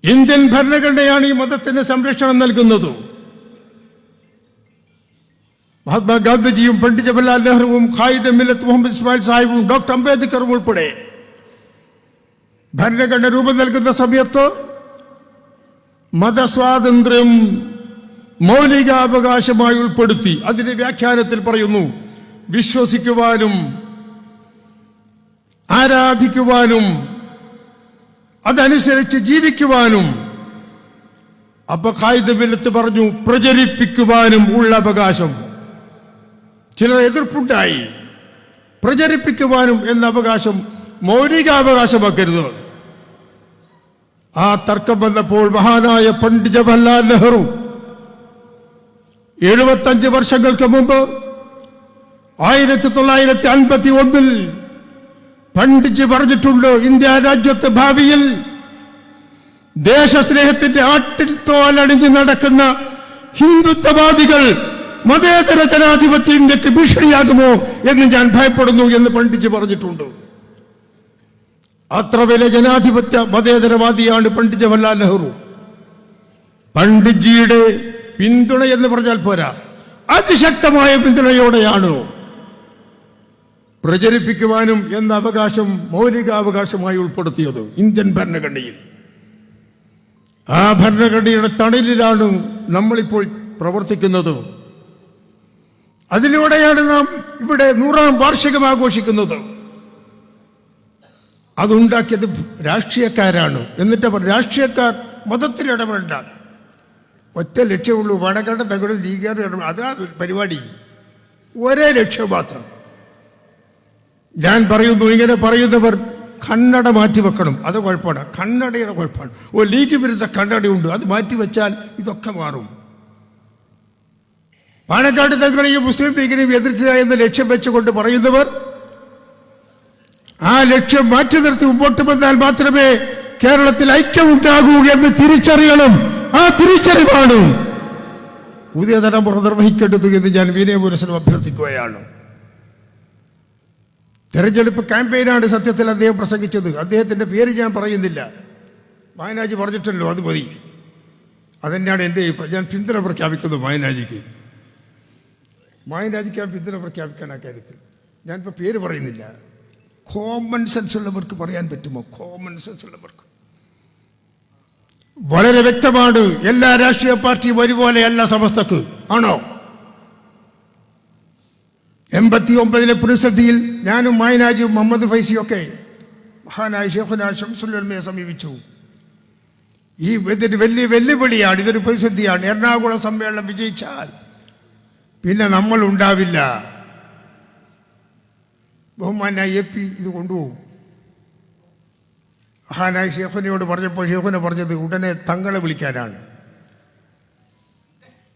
ഇന്ത്യൻ ഭരണഘടനയാണ് ഈ മതത്തിന് സംരക്ഷണം നൽകുന്നത്. മഹാത്മാഗാന്ധിജിയും പണ്ഡിറ്റ് ജവഹർലാൽ നെഹ്റുവും ഖായിദെ മില്ലത്ത് മുഹമ്മദ് ഇസ്മായിൽ സാഹിബും ഡോക്ടർ അംബേദ്കറും ഉൾപ്പെടെ ഭരണഘടന രൂപം നൽകുന്ന സമയത്ത് മതസ്വാതന്ത്ര്യം മൗലികാവകാശമായി ഉൾപ്പെടുത്തി. അതിന്റെ വ്യാഖ്യാനത്തിൽ പറയുന്നു, വിശ്വസിക്കുവാനും ആരാധിക്കുവാനും അതനുസരിച്ച് ജീവിക്കുവാനും. അപ്പൊ ഖായിദെ മില്ലത്ത് പറഞ്ഞു, പ്രചരിപ്പിക്കുവാനും ഉള്ള അവകാശം. ചിലർ എതിർപ്പുണ്ടായി, പ്രചരിപ്പിക്കുവാനും എന്ന അവകാശം മൗലികാവകാശമാക്കരുത്. ആ തർക്കം വന്നപ്പോൾ മഹാനായ പണ്ഡിറ്റ് ജവഹർലാൽ നെഹ്റു 75 വർഷങ്ങൾക്ക് മുമ്പ് 1951 പണ്ഡിറ്റ് പറഞ്ഞിട്ടുണ്ട്, ഇന്ത്യ രാജ്യത്ത് ഭാവിയിൽ ദേശസ്നേഹത്തിന്റെ ആട്ടിൽ തോലണിഞ്ഞ് നടക്കുന്ന ഹിന്ദുത്വവാദികൾ മതേതര ജനാധിപത്യ ഇന്ത്യക്ക് ഭീഷണിയാകുമോ എന്ന് ഞാൻ ഭയപ്പെടുന്നു എന്ന് പണ്ഡിറ്റ് പറഞ്ഞിട്ടുണ്ട്. അത്ര വലിയ ജനാധിപത്യ മതേതരവാദിയാണ് പണ്ഡിറ്റ് ജവഹർലാൽ നെഹ്റു. പണ്ഡിറ്റ്ജിയുടെ പിന്തുണ എന്ന് പറഞ്ഞാൽ പോരാ, അതിശക്തമായ പിന്തുണയോടെയാണ് പ്രചരിപ്പിക്കുവാനും എന്ന അവകാശം മൗലികാവകാശമായി ഉൾപ്പെടുത്തിയത് ഇന്ത്യൻ ഭരണഘടനയിൽ. ആ ഭരണഘടനയുടെ തണലിലാണ് നമ്മളിപ്പോൾ പ്രവർത്തിക്കുന്നത്. അതിലൂടെയാണ് നാം ഇവിടെ 100ാം വാർഷികം ആഘോഷിക്കുന്നത്. അതുണ്ടാക്കിയത് രാഷ്ട്രീയക്കാരാണ്. എന്നിട്ട് രാഷ്ട്രീയക്കാർ മതത്തിൽ ഇടപെടേണ്ട, ഒറ്റ ലക്ഷ്യമുള്ളൂ, വടകട തങ്ങളുടെ ലീഗുകാർ ഇടപെട, അതാണ് പരിപാടി. ഒരേ ലക്ഷ്യം മാത്രം. ഞാൻ പറയുന്നു, ഇങ്ങനെ പറയുന്നവർ കണ്ണട മാറ്റിവെക്കണം. അത് കുഴപ്പമാണ്, കണ്ണടയുടെ കുഴപ്പമാണ്. ഒരു ലീഗ് വിരുദ്ധ കണ്ണടയുണ്ട്, അത് മാറ്റിവെച്ചാൽ ഇതൊക്കെ മാറും. പാണക്കാട് തങ്ങളെയും മുസ്ലിം ലീഗിനെയും എതിർക്കുക എന്ന ലക്ഷ്യം വെച്ചുകൊണ്ട് പറയുന്നവർ ആ ലക്ഷ്യം മാറ്റി നിർത്തി മുമ്പോട്ട് വന്നാൽ മാത്രമേ കേരളത്തിൽ ഐക്യമുണ്ടാകൂ എന്ന് തിരിച്ചറിയണം. ആ തിരിച്ചറിവാണ് പുതിയ തലമുറ നിർവഹിക്കേണ്ടത് എന്ന് ഞാൻ വിനയപുരസരം അഭ്യർത്ഥിക്കുകയാണ്. തെരഞ്ഞെടുപ്പ് ക്യാമ്പയിനാണ് സത്യത്തിൽ അദ്ദേഹം പ്രസംഗിച്ചത്. അദ്ദേഹത്തിന്റെ പേര് ഞാൻ പറയുന്നില്ല, മായനാജി പറഞ്ഞിട്ടല്ലോ, അത് മതി. അതെന്നെയാണ് എൻ്റെ ഞാൻ പിന്തുണ പ്രഖ്യാപിക്കുന്നത് മായനാജിക്ക്. മായനാജിക്ക് ഞാൻ പിന്തുണ പ്രഖ്യാപിക്കാൻ ആ കാര്യത്തിൽ ഞാനിപ്പോൾ പേര് പറയുന്നില്ല. കോമൺ സെൻസ് ഉള്ളവർക്ക് പറയാൻ പറ്റുമോ? കോമൺ സെൻസ് ഉള്ളവർക്ക് വളരെ വ്യക്തമാണ്. എല്ലാ രാഷ്ട്രീയ പാർട്ടിയും ഒരുപോലെയല്ല സമസ്തക്ക്, ആണോ? 89 പ്രതിസന്ധിയിൽ ഞാനും മായനാജിയും മുഹമ്മദ് ഫൈസിയൊക്കെ മഹാനായ ശൈഖുനാ ശംസുൽ ഉലമയെ സമീപിച്ചു. ഇതൊരു വലിയ വെല്ലുവിളിയാണ്, ഇതൊരു പ്രതിസന്ധിയാണ്. എറണാകുളം സമ്മേളനം വിജയിച്ചാൽ പിന്നെ നമ്മൾ ഉണ്ടാവില്ല. ബഹുമാനായ AP ഇത് കൊണ്ടുപോകും. മഹാനായ ഷെയ്ഖുനയോട് പറഞ്ഞപ്പോൾ ഷെയ്ഖുന പറഞ്ഞത് ഉടനെ തങ്ങളെ വിളിക്കാനാണ്.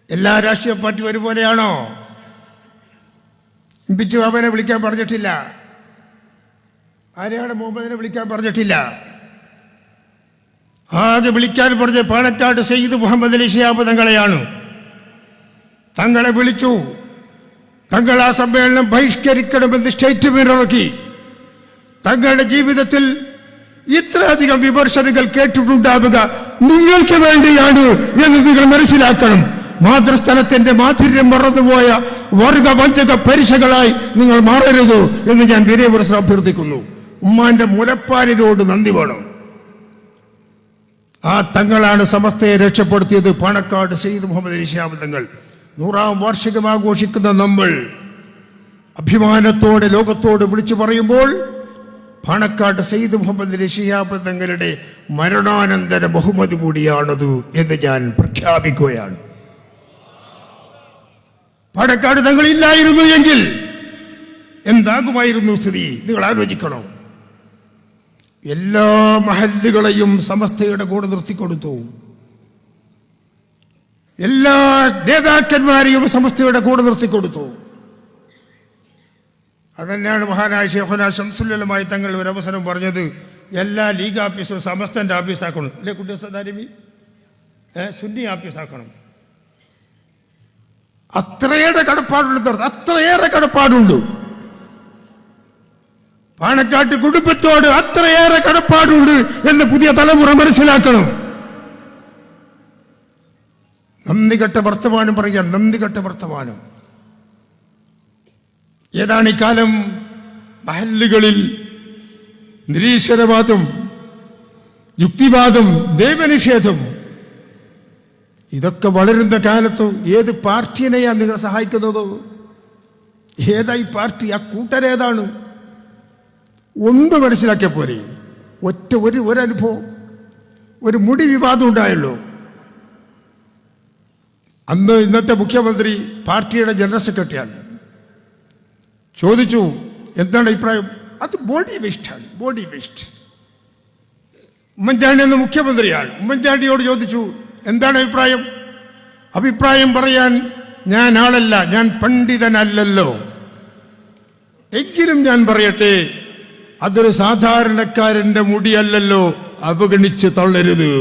എല്ലാ രാഷ്ട്രീയ പാർട്ടി ഒരുപോലെയാണോ? ബിച്ചു ബാബനെ വിളിക്കാൻ പറഞ്ഞിട്ടില്ല, ആരെയാണ് മുഹമ്മദിനെ വിളിക്കാൻ പറഞ്ഞിട്ടില്ല. ആകെ വിളിക്കാൻ പറഞ്ഞ പാണക്കാട് സയ്യിദ് മുഹമ്മദ് അലി ശിഹാബ് തങ്ങളെയാണ്. തങ്ങളെ വിളിച്ചു. തങ്ങൾ ആ സമ്മേളനം ബഹിഷ്കരിക്കണമെന്ന് സ്റ്റേറ്റ്മെന്റ് ഇറക്കി. തങ്ങളുടെ ജീവിതത്തിൽ ഇത്രയധികം വിമർശനങ്ങൾ കേട്ടിട്ടുണ്ടാവുക നിങ്ങൾക്ക് വേണ്ടിയാണ് എന്ന് നിങ്ങൾ മനസ്സിലാക്കണം. മാതൃസ്ഥലത്തിന്റെ മാധുര്യം മറന്നുപോയ വർഗവഞ്ചക പരിശകളായി നിങ്ങൾ മാറരുത് എന്ന് ഞാൻ വിനയപുരസരം അഭ്യർത്ഥിക്കുന്നു. ഉമ്മാന്റെ മുലപ്പാലിനോട് നന്ദി വേണം. ആ തങ്ങളാണ് സമസ്തയെ രക്ഷപ്പെടുത്തിയത്. പാണക്കാട് സയ്യിദ് മുഹമ്മദ് അലി ശിഹാബ് തങ്ങൾ 100ാം വാർഷികം ആഘോഷിക്കുന്ന നമ്മൾ അഭിമാനത്തോടെ ലോകത്തോട് വിളിച്ചു പറയുമ്പോൾ പാണക്കാട് സയ്യിദ് മുഹമ്മദ് അലി ശിഹാബ് തങ്ങളുടെ മരണാനന്തര ബഹുമതി കൂടിയാണത് എന്ന് ഞാൻ പ്രഖ്യാപിക്കുകയാണ്. പാണക്കാട് തങ്ങൾ ഇല്ലായിരുന്നു എങ്കിൽ എന്താകുമായിരുന്നു സ്ഥിതി? നിങ്ങൾ ആലോചിക്കണം. എല്ലാ മഹല്ലുകളെയും സമസ്തയുടെ കൂടെ നിർത്തിക്കൊടുത്തു. എല്ലാ നേതാക്കന്മാരെയും സമസ്തയുടെ കൂടെ നിർത്തിക്കൊടുത്തു. അതന്നെയാണ് മഹാനായ ശൈഖുനാ ശംസുൽ ഉലമ തങ്ങൾ ഒരു അവസരം പറഞ്ഞത്, എല്ലാ ലീഗ് ആഫീസും സമസ്തന്റെ ആഫീസാക്കണം. അല്ലേ കുട്ടിയസദാരിമി? സുന്നി ആഫീസാക്കണം. അത്രയേറെ കടപ്പാടുണ്ട്, അത്രയേറെ കടപ്പാടുണ്ട്. പാണക്കാട്ട് കുടുംബത്തോട് അത്രയേറെ കടപ്പാടുണ്ട് എന്ന് പുതിയ തലമുറ മനസ്സിലാക്കണം. നന്ദികെട്ട വർത്തമാനം പറയാൻ, നന്ദികെട്ട വർത്തമാനം. ഏതാണ് ഈ കാലം? മഹല്ലുകളിൽ നിരീശ്വരവാദം, യുക്തിവാദം, ദൈവനിഷേധം, ഇതൊക്കെ വളരുന്ന കാലത്ത് ഏത് പാർട്ടിനെയാണ് നിങ്ങൾ സഹായിക്കുന്നത്? ഏതായി പാർട്ടി? ആ കൂട്ടരേതാണ്? ഒന്ന് മനസ്സിലാക്കിയ പോരെ. ഒരു അനുഭവം, ഒരു മുടി വിവാദം ഉണ്ടായല്ലോ. അന്ന് ഇന്നത്തെ മുഖ്യമന്ത്രി പാർട്ടിയുടെ ജനറൽ സെക്രട്ടറിയാണ്. ചോദിച്ചു എന്താണ് അഭിപ്രായം? അത് ബോഡി വേസ്റ്റാണ്, ബോഡി വേസ്റ്റ്. ഉമ്മൻചാണ്ടി എന്ന മുഖ്യമന്ത്രിയാണ്. ഉമ്മൻചാണ്ടിയോട് ചോദിച്ചു എന്താണ് അഭിപ്രായം? അഭിപ്രായം പറയാൻ ഞാൻ ആളല്ല, ഞാൻ പണ്ഡിതനല്ലല്ലോ, എങ്കിലും ഞാൻ പറയട്ടെ, അതൊരു സാധാരണക്കാരന്റെ മുടിയല്ലല്ലോ, അവഗണിച്ച് തള്ളരുത്.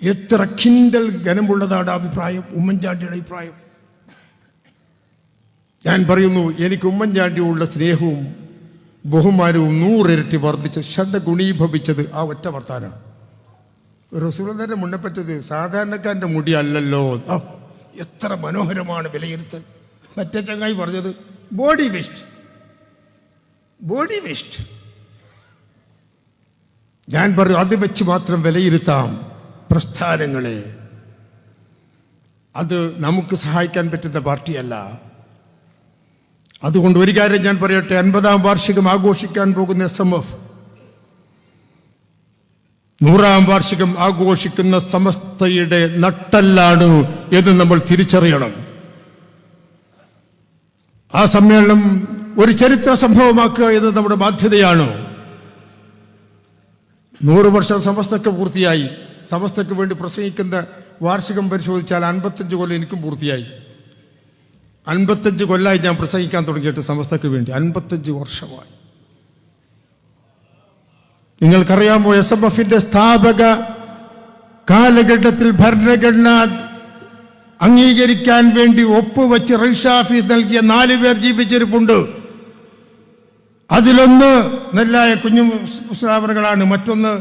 എത്ര കിൻഡൽ ഘനമുള്ളതാണ് അഭിപ്രായം, ഉമ്മൻചാണ്ടിയുടെ അഭിപ്രായം. ഞാൻ പറയുന്നു, എനിക്ക് ഉമ്മൻചാണ്ടിയുള്ള സ്നേഹവും ബഹുമാനവും 100 ഇരട്ടി വർദ്ധിച്ച് ശതഗുണീഭവിച്ചത് ആ ഒറ്റ വർത്താനം. റസൂലുള്ളാഹിന്റെ മുന്നപ്പറ്റത് സാധാരണക്കാരന്റെ മുടി അല്ലല്ലോ. എത്ര മനോഹരമാണ് വിലയിരുത്തൽ. മറ്റേ ചങ്ങായി പറഞ്ഞത് ബോഡി വേസ്റ്റ്, ബോഡി വേസ്റ്റ്. ഞാൻ പറഞ്ഞു അത് വെച്ച് മാത്രം വിലയിരുത്താം പ്രസ്ഥാനങ്ങളെ. അത് നമുക്ക് സഹായിക്കാൻ പറ്റുന്ന പാർട്ടിയല്ല. അതുകൊണ്ട് ഒരു കാര്യം ഞാൻ പറയട്ടെ, 50ാം വാർഷികം ആഘോഷിക്കാൻ പോകുന്ന SMF, 100ാം വാർഷികം ആഘോഷിക്കുന്ന സമസ്തയുടെ നട്ടെല്ലാണ് എന്ന് നമ്മൾ തിരിച്ചറിയണം. ആ സമ്മേളനം ഒരു ചരിത്ര സംഭവമാക്കുക എന്നത് നമ്മുടെ ബാധ്യതയാണ്. 100 വർഷം സമസ്തക്ക് പൂർത്തിയായി. സമസ്തക്ക് വേണ്ടി പ്രസംഗിക്കുന്ന വാർഷികം പരിശോധിച്ചാൽ 55 കൊല്ലം എനിക്കും പൂർത്തിയായി. 55 കൊല്ലമായി ഞാൻ പ്രസംഗിക്കാൻ തുടങ്ങിയിട്ട് സമസ്തക്ക് വേണ്ടി. 55 വർഷമായി. നിങ്ങൾക്കറിയാമോ, SMF-ന്റെ സ്ഥാപക കാലഘട്ടത്തിൽ ഭരണഘടന അംഗീകരിക്കാൻ വേണ്ടി ഒപ്പുവെച്ച് റൈഷാഫി നൽകിയ 4 പേർ ജീവിച്ചിരിപ്പുണ്ട്. അതിലൊന്ന് നെല്ലായ കുഞ്ഞു മുസ്ലാമറുകളാണ്, മറ്റൊന്ന്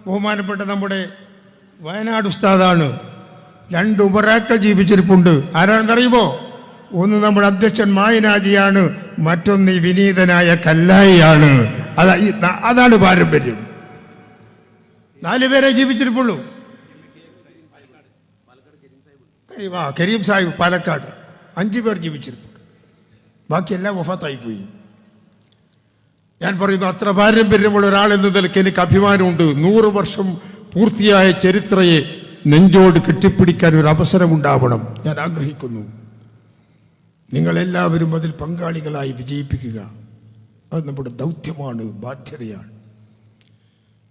ബഹുമാനപ്പെട്ട നമ്മുടെ വയനാട് ഉസ്താദാണ്. 2 ഉമറാക്കൾ ജീവിച്ചിരിപ്പുണ്ട്. ആരാണെന്നറിയുമോ? ഒന്ന് നമ്മുടെ അധ്യക്ഷൻ മായനാജിയാണ്, മറ്റൊന്ന് ഈ വിനീതനായ കല്ലായിയാണ്. അതാണ് പാരമ്പര്യം. 4 പേരെ ജീവിച്ചിരിപ്പുള്ളൂ. കരീം സാഹിബ് പാലക്കാട് 5 പേർ ജീവിച്ചിരിപ്പുണ്ട്. ബാക്കിയെല്ലാം വഫാത്തായി പോയി. ഞാൻ പറയുന്നു, അത്ര പാരമ്പര്യമുള്ള ഒരാളെന്ന നിലയ്ക്ക് എനിക്ക് അഭിമാനമുണ്ട്. 100 വർഷം പൂർത്തിയായ ചരിത്രയെ നെഞ്ചോട് കെട്ടിപ്പിടിക്കാൻ ഒരു അവസരമുണ്ടാവണം ഞാൻ ആഗ്രഹിക്കുന്നു. നിങ്ങളെല്ലാവരും അതിൽ പങ്കാളികളായി വിജയിപ്പിക്കുക. അത് നമ്മുടെ ദൗത്യമാണ്, ബാധ്യതയാണ്.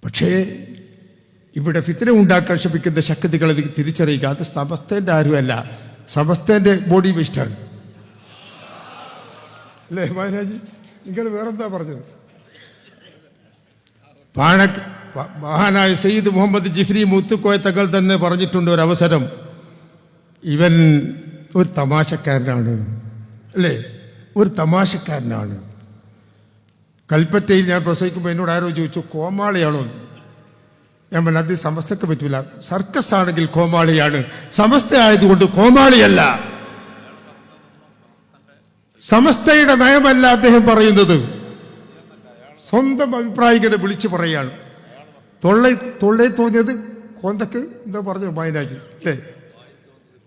പക്ഷേ ഇവിടെ ഫിത്ന ഉണ്ടാക്കാൻ ശ്രമിക്കുന്ന ശക്തികളെ തിരിച്ചറിയുക. അത് സമസ്തേൻ്റെ ആരുമല്ല, സമസ്തേൻ്റെ ബോഡി വേസ്റ്റാണ്. അല്ലേ മഹാരാജ്? നിങ്ങൾ വേറെന്താ പറഞ്ഞത്? മഹാനായ സയ്യിദ് മുഹമ്മദ് ജിഫ്രി മുത്തുക്കോയ തങ്ങൾ തന്നെ പറഞ്ഞിട്ടുണ്ട് ഒരവസരം, ഇവൻ ഒരു തമാശക്കാരനാണ്. അല്ലേ? ഒരു തമാശക്കാരനാണ്. കൽപ്പറ്റയിൽ ഞാൻ പ്രസംഗിക്കുമ്പോൾ എന്നോട് ആരോ ചോദിച്ചു, കോമാളിയാണോ? ഞാൻ പറഞ്ഞു, അത് സമസ്തക്ക് പറ്റൂല. സർക്കസ് ആണെങ്കിൽ കോമാളിയാണ്, സമസ്ത ആയതുകൊണ്ട് കോമാളിയല്ല. സമസ്തയുടെ നയമല്ല അദ്ദേഹം പറയുന്നത്. സ്വന്തം അഭിപ്രായകരെ വിളിച്ചു പറയാണ്. തൊള്ളേ തോന്നിയത് കോന്തക്ക് എന്താ പറഞ്ഞു മായനാജി, അല്ലേ?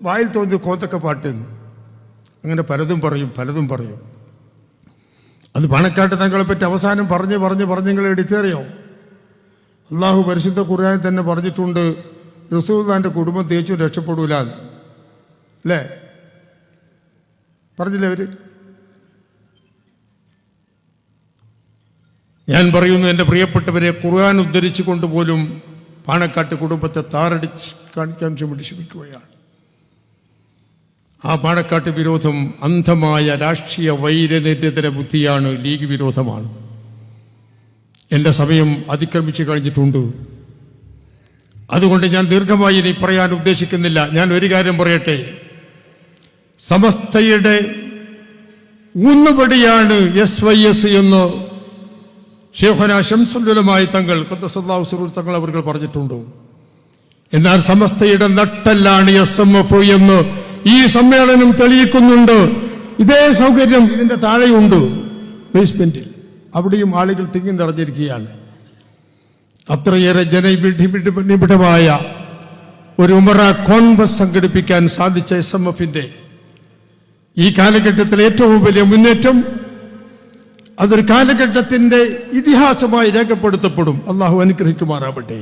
വായിൽ തോന്നിയത് കോന്തക്ക പാട്ടെന്ന്. അങ്ങനെ പലതും പറയും. അത് പാണക്കാട്ട് തങ്ങളെ പറ്റി അവസാനം പറഞ്ഞ് നിങ്ങൾ എടുത്തേറിയോ? അള്ളാഹു പരിശുദ്ധ ഖുർആനിൽ തന്നെ പറഞ്ഞിട്ടുണ്ട്, റസൂലുള്ളാഹിന്റെ കുടുംബം തേച്ചു രക്ഷപ്പെടൂല, അല്ലേ? പറഞ്ഞില്ലേ അവര്? ഞാൻ പറയുന്നു, എൻ്റെ പ്രിയപ്പെട്ടവരെ, ഖുർആൻ ഉദ്ധരിച്ചു കൊണ്ടുപോലും പാണക്കാട്ട് കുടുംബത്തെ താറടിച്ച് കാണിക്കാൻ വേണ്ടി ശ്രമിക്കുകയാണ്. ആ പാണക്കാട്ട് വിരോധം അന്ധമായ രാഷ്ട്രീയ വൈരനിതര ബുദ്ധിയാണ്, ലീഗ് വിരോധമാണ്. എൻ്റെ സമയം അതിക്രമിച്ചു കഴിഞ്ഞിട്ടുണ്ട്. അതുകൊണ്ട് ഞാൻ ദീർഘമായി ഇനി പറയാൻ ഉദ്ദേശിക്കുന്നില്ല. ഞാൻ ഒരു കാര്യം പറയട്ടെ, സമസ്തയുടെ ഊന്നുപടിയാണ് SYS എന്ന് ശൈഖുനാ ശംസുൽ ഉലമായ തങ്ങൾ ഖദ്ദസല്ലാഹു സിറഹു തങ്ങൾ അവർ പറഞ്ഞിട്ടുണ്ട്. എന്നാൽ സമസ്തയുടെ നട്ടെല്ലാണ് SMF എന്ന് ഈ സമ്മേളനം തെളിയിക്കുന്നുണ്ട്. ഇതേ സൗകര്യം ഇതിന്റെ താഴെയുണ്ട്, ബേസ്മെന്റിൽ. അവിടെയും ആളുകൾ തിങ്ങി നിറഞ്ഞിരിക്കുകയാണ്. അത്രയേറെ ജനനിബിഡമായ ഒരു ഉമറ കോൺഗ്രസ് സംഘടിപ്പിക്കാൻ സാധിച്ച SMF-ന്റെ ഈ കാലഘട്ടത്തിലെ ഏറ്റവും വലിയ മുന്നേറ്റം അതൊരു കാലഘട്ടത്തിന്റെ ഇതിഹാസമായി രേഖപ്പെടുത്തപ്പെടും. അള്ളാഹു അനുഗ്രഹിക്കുമാറാവട്ടെ.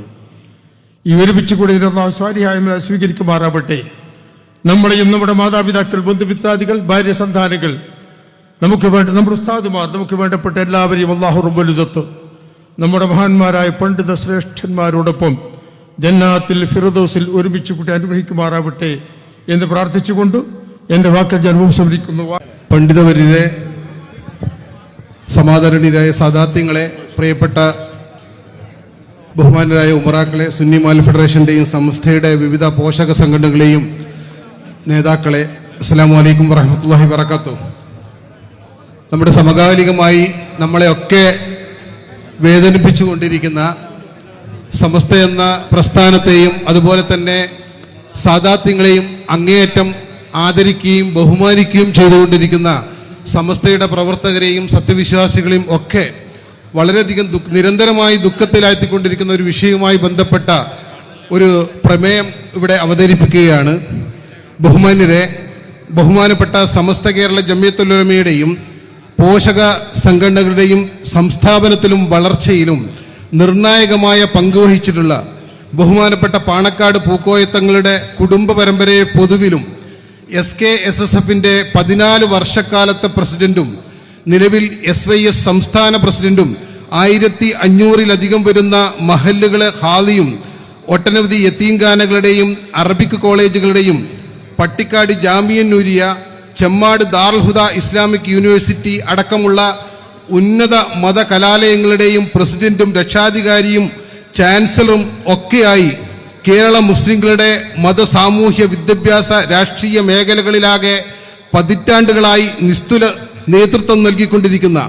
ഈ ഒരുമിച്ച് കൂടി അള്ളാഹു സ്വാലിഹായ സ്വീകരിക്കുമാറാവട്ടെ. നമ്മളെയും നമ്മുടെ മാതാപിതാക്കൾ, ബന്ധുമിത്രാദികൾ, ഭാര്യ സന്താനങ്ങൾ, നമുക്ക് വേണ്ട നമ്മുടെ ഉസ്താദുമാർ, നമുക്ക് വേണ്ടപ്പെട്ട എല്ലാവരെയും അള്ളാഹു റബ്ബുൽ ഇസ്സത്ത് നമ്മുടെ മഹാന്മാരായ പണ്ഡിത ശ്രേഷ്ഠന്മാരോടൊപ്പം ജന്നാത്തിൽ ഫിർദൗസിൽ ഒരുമിച്ച് കൂട്ടി അനുഗ്രഹിക്കുമാറാവട്ടെ എന്ന് പ്രാർത്ഥിച്ചുകൊണ്ട് എൻ്റെ വാക്കുകൾ ഞാൻ ഉപസംഹരിക്കുന്നു. പണ്ഡിതവര്യരെ, സമാദരണീയരായ സാദാത്യങ്ങളെ, പ്രിയപ്പെട്ട ബഹുമാനരായ ഉമറാക്കളെ, സുന്നി മാൽ ഫെഡറേഷന്റെയും സംസ്ഥയുടെ വിവിധ പോഷക സംഘടനകളെയും നേതാക്കളെ, അസ്സലാമു അലൈക്കും വറഹ്മത്തുള്ളാഹി വബറകാതുഹു. നമ്മുടെ സമകാലികമായി നമ്മളെയൊക്കെ വേദനിപ്പിച്ചുകൊണ്ടിരിക്കുന്ന സമസ്ത എന്ന പ്രസ്ഥാനത്തെയും അതുപോലെ തന്നെ സാദാത്യങ്ങളെയും അങ്ങേയറ്റം ആദരിക്കുകയും ബഹുമാനിക്കുകയും ചെയ്തുകൊണ്ടിരിക്കുന്ന സമസ്തയുടെ പ്രവർത്തകരെയും സത്യവിശ്വാസികളെയും ഒക്കെ വളരെയധികം നിരന്തരമായി ദുഃഖത്തിലാഴ്ത്തിക്കൊണ്ടിരിക്കുന്ന ഒരു വിഷയവുമായി ബന്ധപ്പെട്ട ഒരു പ്രമേയം ഇവിടെ അവതരിപ്പിക്കുകയാണ്. ബഹുമാന്യരെ, ബഹുമാനപ്പെട്ട സമസ്ത കേരള ജംഇയ്യത്തുൽ ഉലമയുടെയും പോഷക സംഘടനകളുടെയും സംസ്ഥാപനത്തിലും വളർച്ചയിലും നിർണായകമായ പങ്കുവഹിച്ചിട്ടുള്ള ബഹുമാനപ്പെട്ട പാണക്കാട് പൂക്കോയത്തങ്ങളുടെ കുടുംബ പരമ്പരയെ പൊതുവിലും SKSSF-ന്റെ 14 വർഷക്കാലത്തെ പ്രസിഡന്റും നിലവിൽ SYS സംസ്ഥാന പ്രസിഡന്റും 1500-ലധികം വരുന്ന മഹല്ലുകളെ ഹാദിയും ഒട്ടനവധി യത്തീംഖാനകളുടെയും അറബിക് കോളേജുകളുടെയും പട്ടിക്കാട് ജാമിയൻ നൂരിയ, ചെമ്മാട് ദാറുൽ ഇസ്ലാമിക് യൂണിവേഴ്സിറ്റി അടക്കമുള്ള ഉന്നത മത കലാലയങ്ങളുടെയും പ്രസിഡന്റും രക്ഷാധികാരിയും ചാൻസലറും ഒക്കെയായി കേരള മുസ്ലിങ്ങളുടെ മത സാമൂഹ്യ വിദ്യാഭ്യാസ രാഷ്ട്രീയ മേഖലകളിലാകെ പതിറ്റാണ്ടുകളായി നിസ്തുല നേതൃത്വം നൽകിക്കൊണ്ടിരിക്കുന്ന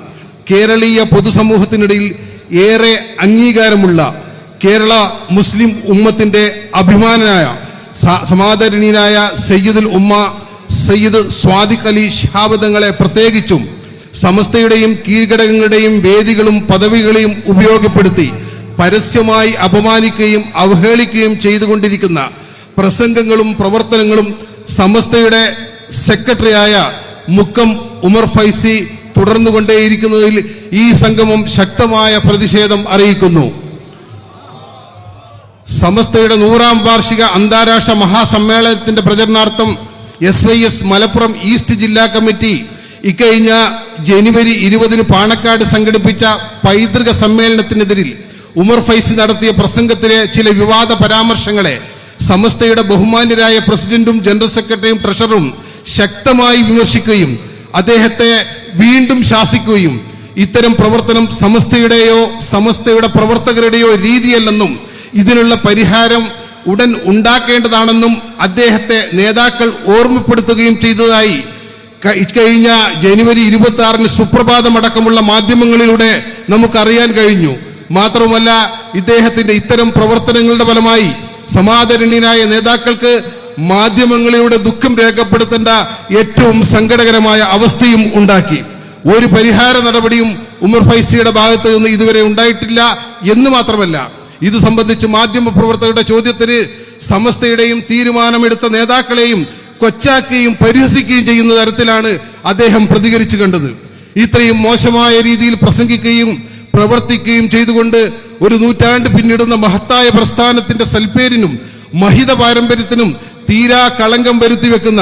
കേരളീയ പൊതുസമൂഹത്തിനിടയിൽ ഏറെ അംഗീകാരമുള്ള കേരള മുസ്ലിം ഉമ്മത്തിന്റെ അഭിമാനായ സമാദരണീയനായ സയ്യിദുൽ ഉമ്മ സയ്യിദ് സ്വാദിഖ് അലി ശിഹാബ് തങ്ങളെ പ്രത്യേകിച്ചും സമസ്തയുടെയും കീഴ്ഘടകങ്ങളുടെയും വേദികളും പദവികളെയും ഉപയോഗപ്പെടുത്തി പരസ്യമായി അപമാനിക്കുകയും അവഹേളിക്കുകയും ചെയ്തുകൊണ്ടിരിക്കുന്ന പ്രസംഗങ്ങളും പ്രവർത്തനങ്ങളും സമസ്തയുടെ സെക്രട്ടറിയായ മുക്കം ഉമർ ഫൈസി തുടർന്നുകൊണ്ടേയിരിക്കുന്നതിൽ ഈ സംഗമം ശക്തമായ പ്രതിഷേധം അറിയിക്കുന്നു. സമസ്തയുടെ 100ാം വാർഷിക അന്താരാഷ്ട്ര മഹാസമ്മേളനത്തിന്റെ പ്രചരണാർത്ഥം SYS മലപ്പുറം ഈസ്റ്റ് ജില്ലാ കമ്മിറ്റി ഇക്കഴിഞ്ഞ ജനുവരി 20 പാണക്കാട് സംഘടിപ്പിച്ച പൈതൃക സമ്മേളനത്തിനെതിരിൽ ഉമർ ഫൈസി നടത്തിയ പ്രസംഗത്തിലെ ചില വിവാദ പരാമർശങ്ങളെ സമസ്തയുടെ ബഹുമാന്യരായ പ്രസിഡന്റും ജനറൽ സെക്രട്ടറിയും ട്രഷററും ശക്തമായി വിമർശിക്കുകയും അദ്ദേഹത്തെ വീണ്ടും ശാസിക്കുകയും ഇത്തരം പ്രവർത്തനം സമസ്തയുടെയോ സമസ്തയുടെ പ്രവർത്തകരുടെയോ രീതിയല്ലെന്നും ഇതിനുള്ള പരിഹാരം ഉടൻ ഉണ്ടാക്കേണ്ടതാണെന്നും അദ്ദേഹത്തെ നേതാക്കൾ ഓർമ്മപ്പെടുത്തുകയും ചെയ്തതായി കഴിഞ്ഞ ജനുവരി 26 സുപ്രഭാതമടക്കമുള്ള മാധ്യമങ്ങളിലൂടെ നമുക്കറിയാൻ കഴിഞ്ഞു. മാത്രമല്ല, ഇദ്ദേഹത്തിന്റെ ഇത്തരം പ്രവർത്തനങ്ങളുടെ ഫലമായി സമാദരണീയനായ നേതാക്കൾക്ക് മാധ്യമങ്ങളിലൂടെ ദുഃഖം രേഖപ്പെടുത്തേണ്ട ഏറ്റവും സങ്കടകരമായ അവസ്ഥയും ഉണ്ടാക്കി. ഒരു പരിഹാര നടപടിയും ഉമർ ഫൈസിയുടെ ഭാഗത്ത് നിന്ന് ഇതുവരെ ഉണ്ടായിട്ടില്ല എന്ന് മാത്രമല്ല, ഇത് സംബന്ധിച്ച് മാധ്യമ പ്രവർത്തകരുടെ ചോദ്യത്തിന് സമസ്തയുടെയും തീരുമാനമെടുത്ത നേതാക്കളെയും കൊച്ചാക്കുകയും പരിഹസിക്കുകയും ചെയ്യുന്ന തരത്തിലാണ് അദ്ദേഹം പ്രതികരിച്ചു കണ്ടത്. ഇത്രയും മോശമായ രീതിയിൽ പ്രസംഗിക്കുകയും പ്രവർത്തിക്കുകയും ചെയ്തുകൊണ്ട് ഒരു നൂറ്റാണ്ട് പിന്നിടുന്ന മഹത്തായ പ്രസ്ഥാനത്തിന്റെ സൽപ്പേരിനും മഹിത പാരമ്പര്യത്തിനും തീരാ കളങ്കം വരുത്തി വെക്കുന്ന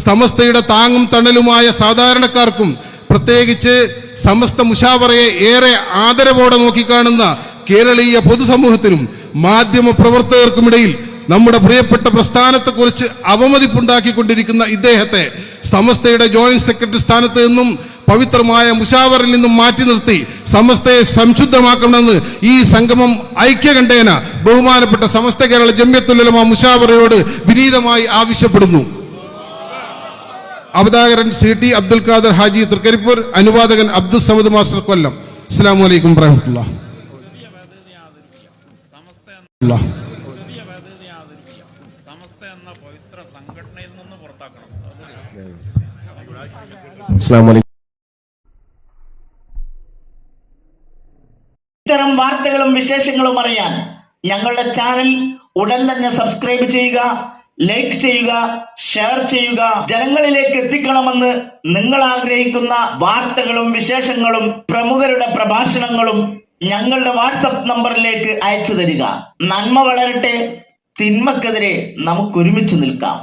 സമസ്തയുടെ താങ്ങും തണലുമായ സാധാരണക്കാർക്കും പ്രത്യേകിച്ച് സമസ്ത മുശാവറയെ ഏറെ ആദരവോടെ നോക്കിക്കാണുന്ന കേരളീയ പൊതുസമൂഹത്തിനും മാധ്യമ പ്രവർത്തകർക്കുമിടയിൽ നമ്മുടെ പ്രിയപ്പെട്ട പ്രസ്ഥാനത്തെക്കുറിച്ച് അവമതിപ്പുണ്ടാക്കിക്കൊണ്ടിരിക്കുന്ന ഇദ്ദേഹത്തെ സമസ്തയുടെ ജോയിന്റ് സെക്രട്ടറി സ്ഥാനത്ത് നിന്നും പവിത്രമായ മുശാവറിൽ നിന്നും മാറ്റി നിർത്തി സമസ്തയെ സംശുദ്ധമാക്കണമെന്ന് ഈ സംഗമം ഐക്യകണ്ഠേന ബഹുമാനപ്പെട്ട സമസ്ത കേരള ജംഇയ്യത്തുൽ ഉലമ മുശാവറയോട് വിനീതമായി ആവശ്യപ്പെടുന്നു. അവതാരകൻ CT അബ്ദുൽ ഖാദർ ഹാജി തൃക്കരിപ്പൂർ, അനുവാദകൻ അബ്ദുൽ സമദ് മാസ്റ്റർ കൊല്ലം. അസ്സലാമു അലൈക്കും വറഹ്മത്തുള്ളാഹി. ഇത്തരം വാർത്തകളും വിശേഷങ്ങളും അറിയാൻ ഞങ്ങളുടെ ചാനൽ ഉടൻ തന്നെ സബ്സ്ക്രൈബ് ചെയ്യുക, ലൈക്ക് ചെയ്യുക, ഷെയർ ചെയ്യുക. ജനങ്ങളിലേക്ക് എത്തിക്കണമെന്ന് നിങ്ങൾ ആഗ്രഹിക്കുന്ന വാർത്തകളും വിശേഷങ്ങളും പ്രമുഖരുടെ പ്രഭാഷണങ്ങളും ഞങ്ങളുടെ വാട്സപ്പ് നമ്പറിലേക്ക് അയച്ചു തരിക. നന്മ വളരട്ടെ, തിന്മക്കെതിരെ നമുക്ക് ഒരുമിച്ച് നിൽക്കാം.